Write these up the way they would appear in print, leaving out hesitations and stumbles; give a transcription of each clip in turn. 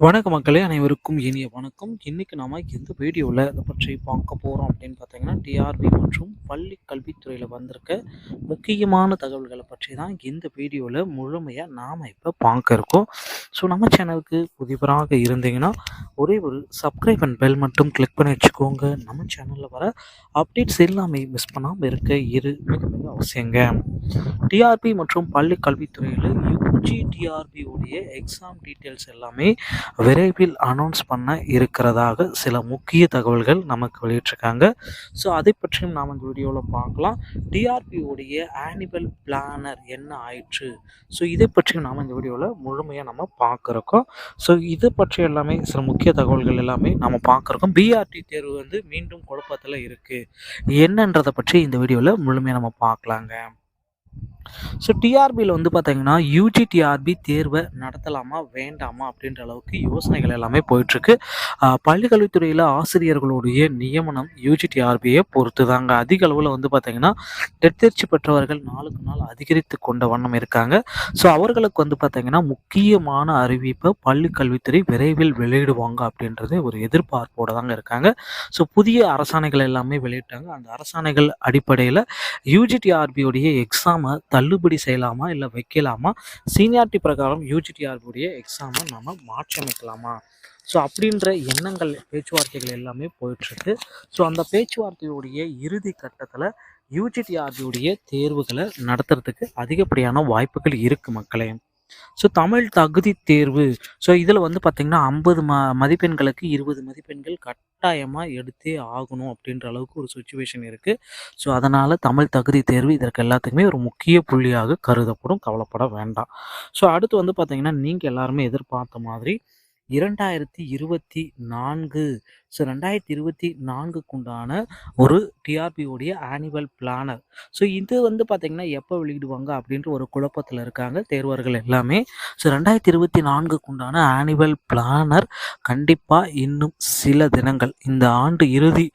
வணக்க மக்களே, அனைவருக்கும் இனிய வணக்கம். இன்னைக்கு நாம இந்த வீடியோவில் இதை பற்றி பார்க்க போகிறோம் அப்படின்னு பார்த்தீங்கன்னா, டிஆர்பி மற்றும் பள்ளி கல்வித்துறையில் வந்திருக்க முக்கியமான தகவல்களை பற்றி தான் இந்த வீடியோவில் முழுமையாக நாம் இப்போ பார்க்க இருக்கோம். ஸோ நம்ம சேனலுக்கு புதியவராக இருந்தீங்கன்னா ஒரே ஒரு சப்ஸ்கிரைப் அண்ட் பெல் மட்டும் கிளிக் பண்ணி வச்சுக்கோங்க. நம்ம சேனலில் வர அப்டேட்ஸ் எல்லாமே மிஸ் பண்ணாமல் இருக்க மிக மிக அவசியங்க. டிஆர்பி மற்றும் பள்ளி கல்வித்துறையில் யூஜிடிஆர்பி உடைய எக்ஸாம் டீட்டெயில்ஸ் எல்லாமே விரைவில் அனௌன்ஸ் பண்ண இருக்கிறதாக சில முக்கிய தகவல்கள் நமக்கு வெளியிட்டிருக்காங்க. ஸோ அதை பற்றியும் நாம் இந்த வீடியோவில் பார்க்கலாம். டிஆர்பி உடைய ஆனுவல் பிளானர் என்ன ஆயிற்று, ஸோ இதை பற்றியும் நாம் இந்த வீடியோவில் முழுமையாக நம்ம பார்க்குறோம். ஸோ இதை பற்றி எல்லாமே சில முக்கிய தகவல்கள் எல்லாமே நம்ம பார்க்குறோம். பிஆர்டி தேர்வு மீண்டும் குழப்பத்தில் இருக்குது, என்னன்றதை பற்றி இந்த வீடியோவில் முழுமையாக நம்ம பார்க்கலாங்க. ஸோ டிஆர்பியில் பார்த்தீங்கன்னா யூஜிடிஆர்பி தேர்வை நடத்தலாமா வேண்டாமா அப்படின்ற அளவுக்கு யோசனைகள் எல்லாமே போயிட்டுருக்கு. பள்ளிக்கல்வித்துறையில் ஆசிரியர்களுடைய நியமனம் யூஜிடிஆர்பியை பொறுத்து தாங்க. அதிக அளவில் பார்த்தீங்கன்னா தேர்ச்சி பெற்றவர்கள் நாளுக்கு நாள் அதிகரித்து கொண்ட வண்ணம் இருக்காங்க. ஸோ அவர்களுக்கு பார்த்தீங்கன்னா முக்கியமான அறிவிப்பை பள்ளிக்கல்வித்துறை விரைவில் வெளியிடுவாங்க அப்படின்றது ஒரு எதிர்பார்ப்போடு தாங்க இருக்காங்க. ஸோ புதிய அரசாணைகள் எல்லாமே வெளியிட்டாங்க. அந்த அரசாணைகள் அடிப்படையில் யூஜிடிஆர்பியோடைய எக்ஸாமை தள்ளுபடி செய்யலாமா இல்லை வைக்கலாமா, சீனியாரிட்டி பிரகாரம் யூஜிடிஆர்பியுடைய எக்ஸாமை நம்ம மாற்றி அமைக்கலாமா, ஸோ அப்படின்ற எண்ணங்கள் பேச்சுவார்த்தைகள் எல்லாமே போயிட்டுருக்கு. ஸோ அந்த பேச்சுவார்த்தையுடைய இறுதி கட்டத்தில் யூஜிடிஆர்பியுடைய தேர்வுகளை நடத்துறதுக்கு அதிகப்படியான வாய்ப்புகள் இருக்குது மக்களே. ஸோ தமிழ் தகுதி தேர்வு, ஸோ இதில் பார்த்திங்கன்னா 50 மதிப்பெண்களுக்கு 20 மதிப்பெண்கள் கட்டாயமாக எடுத்தே ஆகணும் அப்படின்ற அளவுக்கு ஒரு சுச்சுவேஷன் இருக்குது. ஸோ அதனால் தமிழ் தகுதி தேர்வு இதற்கு எல்லாத்துக்குமே ஒரு முக்கிய புள்ளியாக கருதப்படும், கவலைப்பட வேண்டாம். ஸோ அடுத்து பார்த்திங்கன்னா நீங்கள் எல்லாருமே எதிர்பார்த்த மாதிரி 2024, ஸோ 2024க்கு உண்டான ஒரு டிஆர்பியோடைய ஆனுவல் பிளானர். ஸோ இது பார்த்திங்கன்னா எப்போ வெளியிடுவாங்க அப்படின்ற ஒரு குழப்பத்தில் இருக்காங்க தேர்வர்கள் எல்லாமே. ஸோ 2024க்கு உண்டான ஆனுவல் பிளானர் கண்டிப்பாக இன்னும் சில தினங்கள், இந்த ஆண்டு இறுதி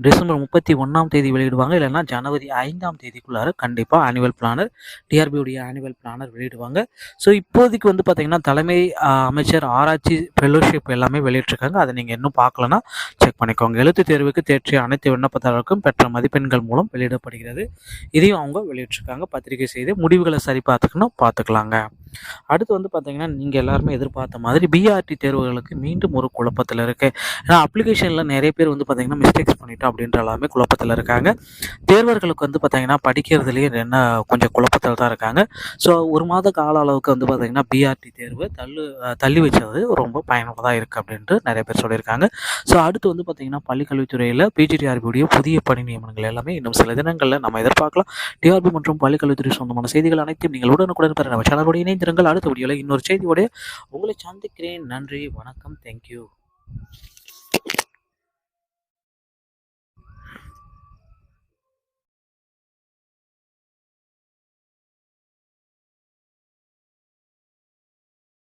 டிசம்பர் 31ஆம் தேதி வெளியிடுவாங்க, இல்லைன்னா ஜனவரி 5ஆம் தேதிக்குள்ளார கண்டிப்பாக ஆனுவல் பிளானர், டிஆர்பியோடைய ஆனுவல் பிளானர் வெளியிடுவாங்க. ஸோ இப்போதைக்கு பார்த்திங்கன்னா தலைமை அமைச்சர் ஆராய்ச்சி ஃபெலோஷிப் எல்லாமே வெளியிட்டிருக்காங்க. அதை நீங்கள் இன்னும் பார்க்கலன்னா செக் பண்ணிக்கோங்க. எழுத்து தேர்வுக்கு தேர்ச்சிய அனைத்து விண்ணப்பதாரருக்கும் பெற்ற மதிப்பெண்கள் மூலம் வெளியிடப்படுகிறது. இதையும் அவங்க வெளியிட்டிருக்காங்க. பத்திரிகை செய்து முடிவுகளை சரி பார்த்துக்கலாங்க. அடுத்து பார்த்தீங்கன்னா நீங்கள் எல்லாருமே எதிர்பார்த்த மாதிரி பிஆர்டி தேர்வுகளுக்கு மீண்டும் ஒரு குழப்பத்தில் இருக்குது. ஏன்னா அப்ளிகேஷனில் நிறைய பேர் பார்த்தீங்கன்னா மிஸ்டேக்ஸ் பண்ணிட்டோம் அப்படின்ற எல்லாமே குழப்பத்தில் இருக்காங்க. தேர்வர்களுக்கு பார்த்தீங்கன்னா படிக்கிறதுலேயே என்ன கொஞ்சம் குழப்பத்தில் தான் இருக்காங்க. ஸோ ஒரு மாத கால அளவுக்கு பார்த்தீங்கன்னா பிஆர்டி தேர்வு தள்ளி வச்சது ரொம்ப பயனுள்ளதாக இருக்குது அப்படின்ட்டு நிறைய பேர் சொல்லியிருக்காங்க. ஸோ அடுத்து பார்த்தீங்கன்னா பள்ளிக்கல்வித்துறையில் பிஜிடிஆர்பியுடைய புதிய பணி நியமனங்கள் எல்லாமே இன்னும் சில தினங்களில் நம்ம எதிர்பார்க்கலாம். டிஆர்பி மற்றும் பள்ளிக்கல்வித்துறை சொந்தமான செய்திகள் அனைத்தும் நீங்கள் உடனுக்குடன் பெற நம்ம சேனலுடைய இணைந்திருங்கள். அடுத்த வீடியோவில் இன்னொரு செய்தியோட உங்களை சந்திக்கிறேன். நன்றி, வணக்கம், தேங்க்யூ.